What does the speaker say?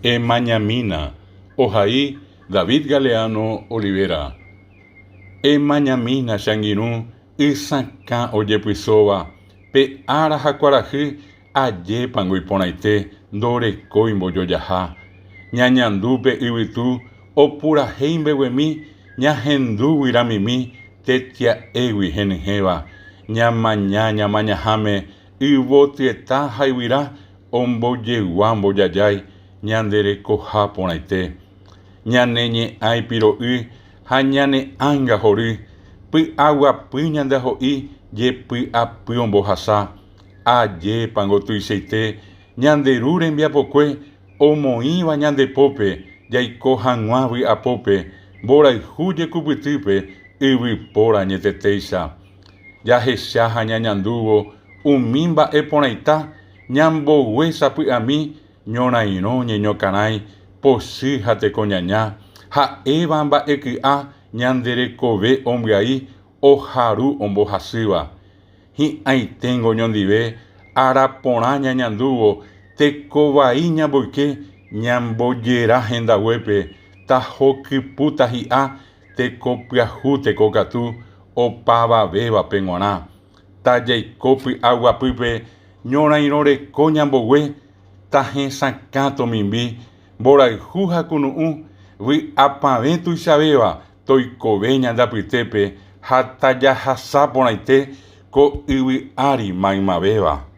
Emañamina, Ojaí, David Galeano Olivera. Emañamina Xanginu, Isaka Oyepuisova, Pe Ara Hakuarahy, Aye Panguiponaite, Dore Coimboyoyaha, Ñañandupe Ibitu, Opuraheim Bewemi, Ñahendu Wiramimi, Tetia Ewi Genjeva, Ñamaña Mañahame, Ibotieta Haiwira, Omboyeguambo Yayay, Ñandere Koja Ponaite, Ñaneñe Aipiro Hañane anga hory, Py agua Pyñanda ho'i, Ye Py apy ombohasa, Aye pangotuichaite, Ñanderu rembiapokue, Omoĩva ñandepópe, Jaiko hag̃uávy apópe, Mborayhu jekupytýpe, Yvypóra ñetetéicha. Jahecha ha ñañandúvo, umi mba'e porãita, ñambogue sapy'ami, ñorairõ ñeñokarãi, pochy ha tekoñaña, ha'éva mba'eky'a ñanderekove ombyai, oharu ombohasýva. Hi'ãiténgo ñondive, araporã ñañandúvo, tekovai ñamboyke, ñambojera hendaguépe, tahokypúta hi'a, tekopyahu tekokatu, opavavévape g̃uarã. Tajaiko py'aguapýpe, ñorairõreko ñambogue, tahesakã tomimbi, mborayhu ha kunu'ũ, vy'apavẽ tuichavéva, toikove ñandapytépe ha tajahasa porãite ko yvy ári maymavéva.